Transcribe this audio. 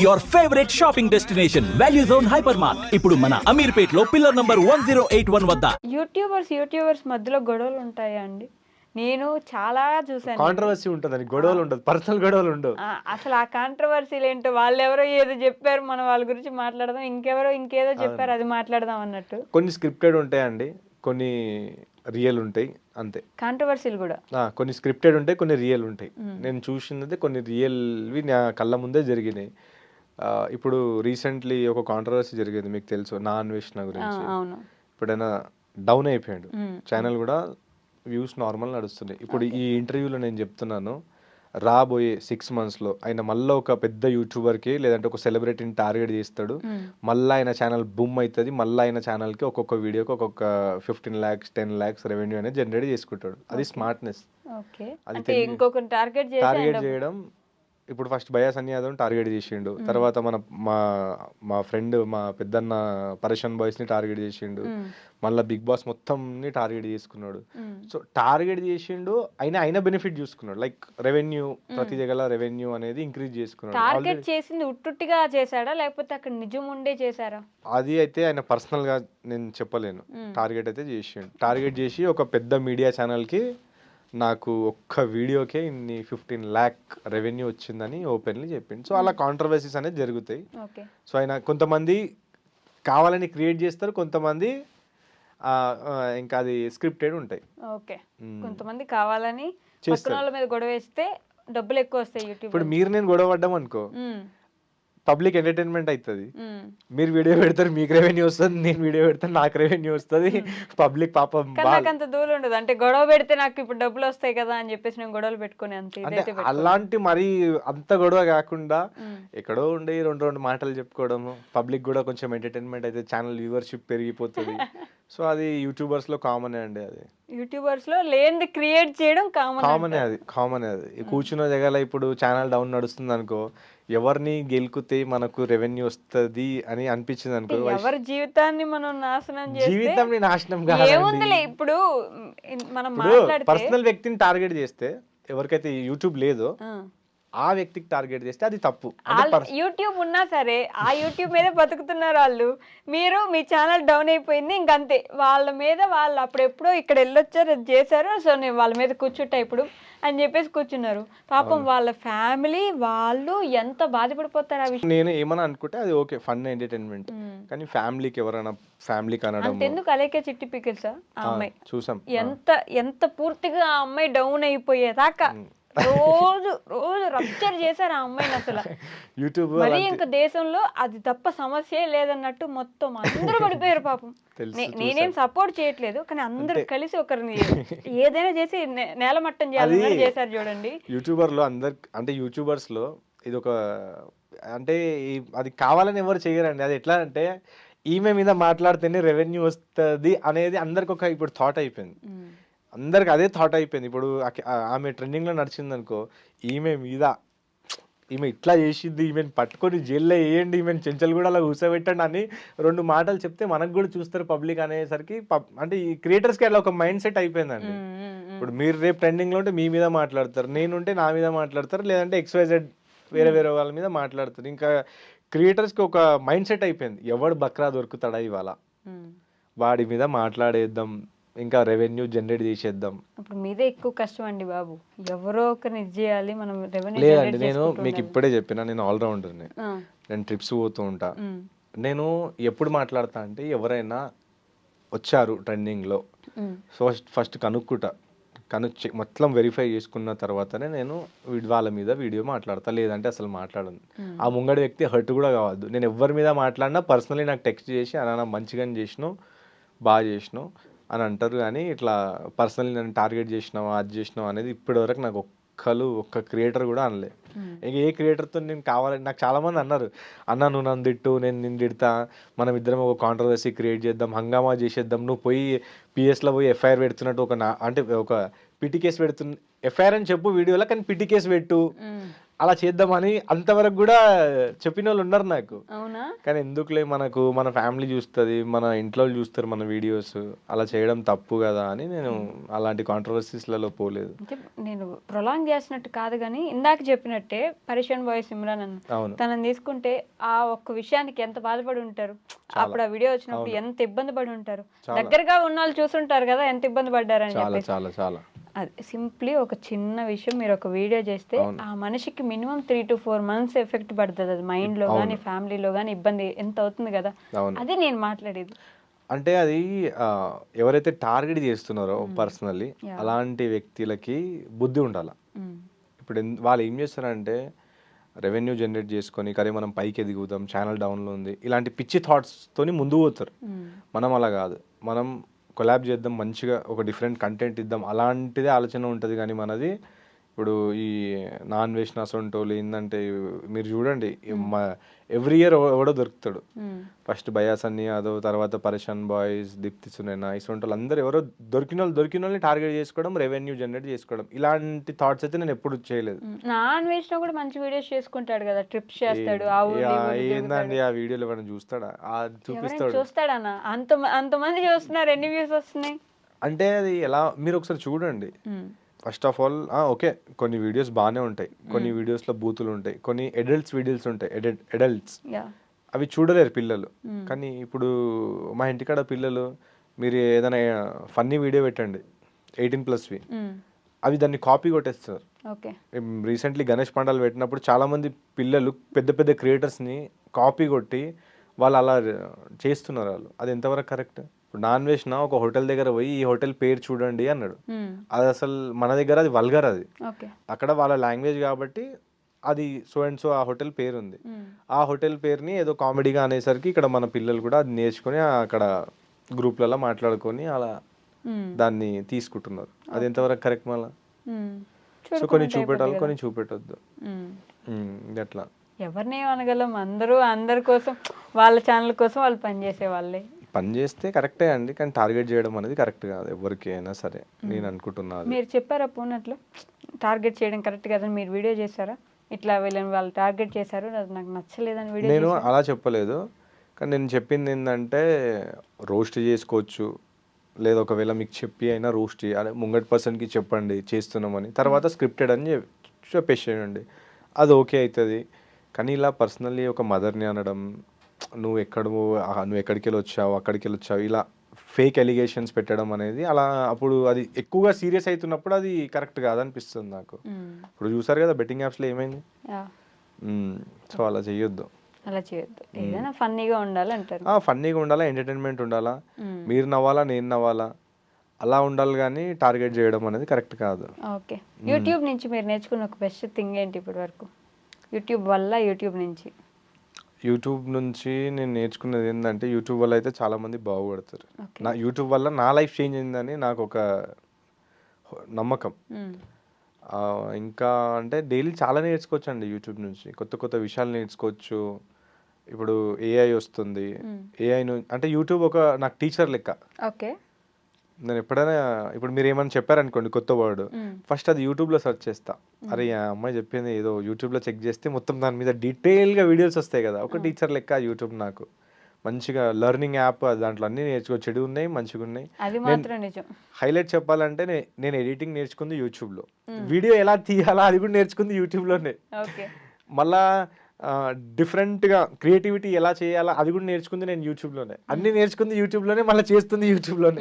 your favorite shopping destination, Value Zone Hypermart. ఇప్పుడు మన అమీర్పేట్లో pillar number 1081 వద్ద. యూట్యూబర్స్ మధ్యలో గొడవలు ఉంటాయా అండి? నేను చాలా చూసాను. కాంట్రవర్సీ ఉంటుందని, గొడవలు ఉండదు, పర్సనల్ గొడవలు ఉండవు. అసలు ఆ కాంట్రవర్సీలు ఏంటో, వాళ్ళు ఎవరో ఏదో చెప్పారు, మనం వాళ్ళ గురించి మాట్లాడదాం, ఇంకెవరో ఇంకేదో చెప్పారు, అది మాట్లాడదాం అన్నట్టు. కొన్ని స్క్రిప్టెడ్ ఉంటాయండి, కొన్ని రియల్ ఉంటాయి, అంతే. కాంట్రవర్సీలు కూడా కొన్ని స్క్రిప్టెడ్ ఉంటాయి, కొన్ని రియల్ ఉంటాయి. నేను చూసినది కొన్ని రియల్వి నా కళ్ళ ముందే జరిగినాయి. ఇప్పుడు రీసెంట్లీ ఒక కాంట్రవర్సీ జరిగింది, మీకు తెలుసు, నా అన్వేషణ గురించి. ఇప్పుడైనా డౌన్ అయిపోయాడు, ఛానల్ కూడా వ్యూస్ నార్మల్ నడుస్తున్నాయి. ఇప్పుడు ఈ ఇంటర్వ్యూలో నేను చెప్తున్నాను, రాబోయే 6 monthsలో ఆయన మళ్ళీ ఒక పెద్ద యూట్యూబర్కి లేదంటే ఒక సెలబ్రిటీని టార్గెట్ చేస్తాడు, మళ్ళీ ఆయన ఛానల్ బూమ్ అవుతుంది, మళ్ళీ ఆయన ఛానల్కి ఒక్కొక్క వీడియోకి ఒక్కొక్క 15 lakhs 10 lakhs రెవెన్యూ అనేది జనరేట్ చేసుకుంటాడు. అది స్మార్ట్నెస్. అది ఇంకొకరిని టార్గెట్ చేయడం. ఇప్పుడు ఫస్ట్ బయాస్ అని యాదవ్ టార్గెట్ చేసిండు, తర్వాత మా ఫ్రెండ్ మా పెద్దన్న పరేషన్ బాయ్స్ని టార్గెట్ చేసిండు, మళ్ళీ బిగ్ బాస్ మొత్తంని టార్గెట్ చేసుకున్నాడు. సో టార్గెట్ చేసిండు, అయినా బెనిఫిట్ చూసుకున్నాడు, లైక్ రెవెన్యూ, ప్రతి దగ్గర రెవెన్యూ అనేది ఇంక్రీజ్ చేసుకున్నాడు. టార్గెట్ చేసింది ఉట్టుట్టిగా చేశాడా లేకపోతే అక్కడ నిజం ఉండే చేశారా? అది అయితే ఆయన పర్సనల్ గా నేను చెప్పలేను. టార్గెట్ అయితే చేసిండు, టార్గెట్ చేసి ఒక పెద్ద మీడియా ఛానల్ కి నాకు ఒక్క వీడియోకే ఇన్ని 15 lakh రెవెన్యూ వచ్చిందని ఓపెన్లీ చెప్పిండు. సో అలా కాంట్రవర్సీస్ అనేది జరుగుతాయి. సో ఆయన కొంతమంది కావాలని క్రియేట్ చేస్తారు, కొంతమంది ఇంకా అది స్క్రిప్టెడ్ ఉంటాయి. ఓకే, కొంతమంది కావాలని పక్కన వాళ్ళ మీద గొడవ వేస్తే డబ్బులు ఎక్కువ వస్తాయి యూట్యూబ్. ఇప్పుడు మీరు నేను గొడవ పడ్డాం అనుకో, పబ్లిక్ ఎంటర్టైన్మెంట్ అవుతుంది. మీరు వీడియో పెడతారు, మీకు రెవెన్యూ వస్తుంది, నేను వీడియో పెడతాను, నాకు రెవెన్యూ వస్తుంది. పబ్లిక్ పాపం అంత దూరం ఉండదు, అంటే గొడవ పెడితే నాకు ఇప్పుడు డబ్బులు వస్తాయి కదా అని చెప్పేసి నేను గొడవలు పెట్టుకుని అంతే. అలాంటి మరి అంత గొడవ కాకుండా ఎక్కడో ఉండి రెండు మాటలు చెప్పుకోవడం, పబ్లిక్ కూడా కొంచెం ఎంటర్టైన్మెంట్ అయితే ఛానల్ వ్యూవర్షిప్ పెరిగిపోతుంది. సో అది యూట్యూబర్స్ లో కామన్ అండి. అది యూట్యూబర్స్ లో లేనిది క్రియేట్ చేయడం కామన్. అది కూర్చున్న దగ్గర ఇప్పుడు ఛానల్ డౌన్ నడుస్తుంది అనుకో, ఎవరిని గెలుకుతే మనకు రెవెన్యూ వస్తుంది అని అనిపించింది అనుకో, ఎవరి జీవితాన్ని మనం నాశనం జీవితం నాశనం ఏముందిలే. ఇప్పుడు మనం మాట్లాడితే పర్సనల్ వ్యక్తిని టార్గెట్ చేస్తే, ఎవరికైతే యూట్యూబ్ లేదో ఆ వ్యక్తికి టార్గెట్ చేస్తే అది తప్పు. యూట్యూబ్ ఉన్నా సరే ఆ యూట్యూబ్ మీద బతుకుతున్నారు వాళ్ళు. మీరు మీ ఛానల్ డౌన్ అయిపోయింది, ఇంకంతే. వాళ్ళ మీద వాళ్ళు అప్పుడెప్పుడో ఇక్కడ వెళ్ళొచ్చారు, అది చేశారు, సో నేను వాళ్ళ మీద కూర్చుంటా ఇప్పుడు అని చెప్పేసి కూర్చున్నారు. పాపం వాళ్ళ ఫ్యామిలీ వాళ్ళు ఎంత బాధపడిపోతారు ఆ విషయం. నేను ఏమన్నా అనుకుంటే అది ఓకే, ఫన్ ఎంటర్టైన్మెంట్, కానీ ఫ్యామిలీకి ఎవరైనా ఫ్యామిలీకి అనడం ఎందుకు అలేకే చిట్టి పికిల్సా ఆ అమ్మాయి చూసాం, ఎంత పూర్తిగా ఆ అమ్మాయి డౌన్ అయిపోయేదాకా రోజు రప్చర్ చేశారు ఆ అమ్మాయిని. అసలు యూట్యూబ్ మరి ఇంకా దేశంలో అది తప్ప సమస్య లేదన్నట్టు మొత్తం అందరూ పడిపోయారు పాపం. నేనేం సపోర్ట్ చేయట్లేదు, కానీ అందరూ కలిసి ఒకరిని ఏదైనా చేసి నేలమట్టం చేయాలని చేశారు చూడండి. యూట్యూబర్ లో అందరు, అంటే యూట్యూబర్స్ లో ఇది ఒక, అంటే అది కావాలని ఎవరు చేయరండి. అది ఎట్లా అంటే ఈమె మీద మాట్లాడితేనే రెవెన్యూ వస్తుంది అనేది అందరికి ఒక ఇప్పుడు థాట్ అయిపోయింది. అందరికి అదే థాట్ అయిపోయింది. ఇప్పుడు ఆమె ట్రెండింగ్లో నడిచింది అనుకో, ఈమె ఇట్లా చేసింది, ఈమెను పట్టుకొని జైల్లో వేయండి, ఈమెను చెంచల్గూడలో కూర్చోబెట్టండి అని 2 మాటలు చెప్తే మనకు కూడా చూస్తారు పబ్లిక్ అనేసరికి, అంటే ఈ క్రియేటర్స్కి అట్లా ఒక మైండ్ సెట్ అయిపోయిందండి. ఇప్పుడు మీరు రేపు ట్రెండింగ్లో ఉంటే మీ మీద మాట్లాడతారు, నేనుంటే నా మీద మాట్లాడతారు, లేదంటే XYZ వేరే వాళ్ళ మీద మాట్లాడతారు. ఇంకా క్రియేటర్స్కి ఒక మైండ్ సెట్ అయిపోయింది, ఎవడు బక్రా దొరుకుతాడా ఇవాళ వాడి మీద మాట్లాడేద్దాం, ఇంకా రెవెన్యూ జనరేట్ చేసేద్దాం. ఇప్పుడు మీదే ఎక్కువ కష్టం అండి బాబు, ఎవరో ఒకరిని చేయాలి మనం రెవెన్యూ. లేదండి, నేను మీకు ఇప్పుడే చెప్పిన, నేను ఆల్రౌండర్ని, నేను ట్రిప్స్ పోతూ ఉంటా. నేను ఎప్పుడు మాట్లాడతా అంటే, ఎవరైనా వచ్చారు ట్రెండింగ్లో, ఫస్ట్ కనుక్కుంటా, మొత్తం వెరిఫై చేసుకున్న తర్వాతనే నేను వాళ్ళ మీద వీడియో మాట్లాడతా, లేదంటే అసలు మాట్లాడను. ఆ ముంగడి వ్యక్తి హర్ట్ కూడా కావద్దు. నేను ఎవరి మీద మాట్లాడినా పర్సనలీ నాకు టెక్స్ట్ చేసి అలా మంచిగా చేసినావు, బాగా చేసినావు అని అంటారు. కానీ ఇట్లా పర్సనలీ నన్ను టార్గెట్ చేసినావా, అది చేసినావా అనేది ఇప్పటివరకు నాకు ఒక్క క్రియేటర్ కూడా అనలే. ఇంక ఏ క్రియేటర్తో నేను కావాలని, నాకు చాలామంది అన్నారు, అన్న నువ్వు నన్ను తిట్టు, నేను నిన్ను తిడతా, మనం ఇద్దరం ఒక కాంట్రవర్సీ క్రియేట్ చేద్దాం, హంగామా చేసేద్దాం, నువ్వు పోయి పిఎస్లో పోయి ఎఫ్ఐఆర్ పెడుతున్నట్టు అంటే ఒక పిటి కేసు పెడుతున్న ఎఫ్ఐఆర్ అని చెప్పు వీడియోలో, కానీ పిటి కేసు పెట్టు అలా చేద్దామని అంతవరకు కూడా చెప్పిన వాళ్ళు ఉన్నారు నాకు. అవునా? కానీ ఎందుకులే, మనకు మన ఫ్యామిలీ చూస్తుంది, మన ఇంట్లో వాళ్ళు చూస్తారు మన వీడియోస్, అలా చేయడం తప్పు కదా అని నేను అలాంటి కాంట్రవర్సీస్లలో పోలేదు. అంటే నేను ప్రొలాంగ్ చేసినట్టు కాదు కానీ ఇందాక చెప్పినట్టే పరిషన్ బాయ్ సిమ్రాన్ అన్న అవును, తనని తీసుకుంటే ఆ ఒక్క విషయానికి ఎంత బాధపడి ఉంటారు. అప్పుడు ఆ వీడియో వచ్చినప్పుడు ఎంత ఇబ్బంది పడి ఉంటారు. దగ్గరగా ఉన్న వాళ్ళు చూసుంటారు కదా ఎంత ఇబ్బంది పడ్డారని చాలా చెప్పేసి. చాలా చాలా. అది సింప్లీ ఒక చిన్న విషయం మీరు ఒక వీడియో చేస్తే ఆ మనిషికి మినిమం 3 to 4 months ఎఫెక్ట్ పడుతుంది. అది మైండ్ లో కానీ ఫ్యామిలీలో కానీ ఇబ్బంది ఎంత అవుతుంది కదా. అది నేను మాట్లాడేది. అంటే అది ఎవరైతే టార్గెట్ చేస్తున్నారో పర్సనల్లీ అలాంటి వ్యక్తులకి బుద్ధి ఉండాలి. ఇప్పుడు వాళ్ళు ఏం చేస్తారంటే రెవెన్యూ జనరేట్ చేసుకొని కానీ మనం పైకి ఎదుగుదాం, ఛానల్ డౌన్లో ఉంది, ఇలాంటి పిచ్చి థాట్స్తోని ముందు పోతారు. మనం అలా కాదు, మనం కొలాబ్ చేద్దాం, మంచిగా ఒక డిఫరెంట్ కంటెంట్ ఇద్దాం, అలాంటిదే ఆలోచన ఉంటుంది. కానీ మనది ఇప్పుడు ఈ నాన్ వెజ్ నసంటోళ్ళు ఏంటంటే మీరు చూడండి, ఎవ్రీ ఇయర్ ఎవడో దొరుకుతాడు. ఫస్ట్ బయాస్ అన్ని యాదవ్, తర్వాత పరేషన్ బాయ్స్, దీప్తి సునైనా, ఇసొంటోళ్ళు అందరూ ఎవరో దొరికిన వాళ్ళని టార్గెట్ చేసుకోవడం, రెవెన్యూ జనరేట్ చేసుకోవడం, ఇలాంటి థాట్స్ అయితే నేను ఎప్పుడు చేయలేదు. నాన్ వెజ్ లో కూడా మంచి వీడియోస్ చేసుకుంటాడు కదా, ట్రిప్స్ చేస్తాడు. ఏందండి ఆ వీడియోలు ఎవరైనా చూస్తాడా? చూపిస్తాడు, చూస్తాడన్న అంతమంది చూస్తున్నారు, ఎన్ని వ్యూస్ వస్తున్నాయి అంటే అది ఎలా మీరు ఒకసారి చూడండి. ఫస్ట్ ఆఫ్ ఆల్ ఓకే, కొన్ని వీడియోస్ బాగానే ఉంటాయి, కొన్ని వీడియోస్లో బూతులు ఉంటాయి, కొన్ని అడల్ట్స్ వీడియోస్ ఉంటాయి, అడల్ట్స్ అవి చూడలేరు పిల్లలు. కానీ ఇప్పుడు మా ఇంటికాడ పిల్లలు మీరు ఏదైనా ఫన్నీ వీడియో పెట్టండి 18+వి, అవి దాన్ని కాపీ కొట్టేస్తారు. రీసెంట్లీ గణేష్ పండాలు పెట్టినప్పుడు చాలామంది పిల్లలు పెద్ద పెద్ద క్రియేటర్స్ని కాపీ కొట్టి వాళ్ళు అలా చేస్తున్నారు. వాళ్ళు అది ఎంతవరకు కరెక్ట్? ఇప్పుడు నాన్ వెజ్ నా ఒక హోటల్ దగ్గర పోయి ఈ హోటల్ పేరు చూడండి అన్నాడు, అది అసలు మన దగ్గర అది వల్గర్, అది అక్కడ వాళ్ళ లాంగ్వేజ్ కాబట్టి అది సో అండ్ సో ఆ హోటల్ పేరు ఉంది. ఆ హోటల్ పేరుని ఏదో కామెడీగా అనేసరికి ఇక్కడ మన పిల్లలు కూడా అది నేర్చుకొని అక్కడ గ్రూప్లలో మాట్లాడుకొని అలా దాన్ని తీసుకుంటున్నారు. అది ఎంతవరకు కరెక్ట్? మళ్ళీ సో కొన్ని చూపెట్టాలి, కొన్ని చూపెట్టొద్దు. అట్లా ఎవరిని అనగలం, అందరి కోసం వాళ్ళ ఛానల్ కోసం వాళ్ళు పనిచేసే వాళ్ళే. పని చేస్తే కరెక్టే అండి, కానీ టార్గెట్ చేయడం అనేది కరెక్ట్ కాదు ఎవరికి అయినా సరే, నేను అనుకుంటున్నాను. మీరు చెప్పారా పోనీ అట్లా టార్గెట్ చేయడం కరెక్ట్ కాదని మీరు వీడియో చేశారా? ఇట్లా వీళ్ళని వాళ్ళు టార్గెట్ చేశారు, నాకు నచ్చలేదని వీడియో? నేను అలా చెప్పలేదు, కానీ నేను చెప్పింది ఏంటంటే రోస్ట్ చేసుకోవచ్చు, లేదా ఒకవేళ మీకు చెప్పి అయినా రోస్ట్ చేయాలి, ముంగటి పర్సన్కి చెప్పండి చేస్తున్నామని, తర్వాత స్క్రిప్టెడ్ అని చెప్పేసేయండి, అది ఓకే అవుతుంది. కానీ ఇలా పర్సనల్లీ ఒక మదర్ని అనడం, నువ్వు ఎక్కడికి వెళ్ళి వచ్చావు, అక్కడికి వెళ్ళి వచ్చావు, ఇలా ఫేక్ ఎలిగేషన్స్ పెట్టడం అనేది అలా అప్పుడు అది ఎక్కువగా సీరియస్ అవుతున్నప్పుడు అది కరెక్ట్ కాదనిపిస్తుంది నాకు. ఇప్పుడు చూసారు కదా బెట్టింగ్ యాప్స్లో ఏమైంది. సో అలా చేయొద్దు, ఏదైనా ఫన్నీగా ఉండాలి అంటారు. ఫన్నీగా ఉండాలా, ఎంటర్టైన్మెంట్ ఉండాలా, మీరు నవ్వాలా నేను నవ్వాలా, అలా ఉండాలి. కానీ టార్గెట్ చేయడం అనేది కరెక్ట్ కాదు. ఓకే, యూట్యూబ్ నుంచి మీరు నేర్చుకున్న ఒక బెస్ట్ థింగ్ ఏంటి ఇప్పటి వరకు? యూట్యూబ్ నుంచి నేను నేర్చుకున్నది ఏంటంటే, యూట్యూబ్ వల్ల అయితే చాలామంది బాగుపడతారు. నా యూట్యూబ్ వల్ల నా లైఫ్ చేంజ్ అయిందని నాకు ఒక నమ్మకం. ఇంకా అంటే డైలీ చాలా నేర్చుకోవచ్చు అండి యూట్యూబ్ నుంచి, కొత్త కొత్త విషయాలు నేర్చుకోవచ్చు. ఇప్పుడు ఏఐ వస్తుంది, ఏఐ అంటే యూట్యూబ్ ఒక నాకు టీచర్ లెక్క. ఓకే, నేను ఎప్పుడైనా ఇప్పుడు మీరు ఏమైనా చెప్పారనుకోండి కొత్త వర్డ్, ఫస్ట్ అది యూట్యూబ్లో సెర్చ్ చేస్తా. అరే ఆ అమ్మాయి చెప్పింది ఏదో యూట్యూబ్లో చెక్ చేస్తే మొత్తం దాని మీద డీటెయిల్గా వీడియోస్ వస్తాయి కదా, ఒక టీచర్ లెక్క యూట్యూబ్ నాకు మంచిగా లెర్నింగ్ యాప్. దాంట్లో అన్నీ నేర్చుకో, చెడు ఉన్నాయి మంచిగా ఉన్నాయి. హైలైట్ చెప్పాలంటే నేను ఎడిటింగ్ నేర్చుకుంది యూట్యూబ్లో, వీడియో ఎలా తీయాలా అది కూడా నేర్చుకుంది యూట్యూబ్లోనే. మళ్ళా డిఫరెంట్గా క్రియేటివిటీ ఎలా చేయాలా అది కూడా నేర్చుకుంది నేను యూట్యూబ్లోనే. అన్ని నేర్చుకుంది యూట్యూబ్లోనే, మళ్ళీ చేస్తుంది యూట్యూబ్లోనే.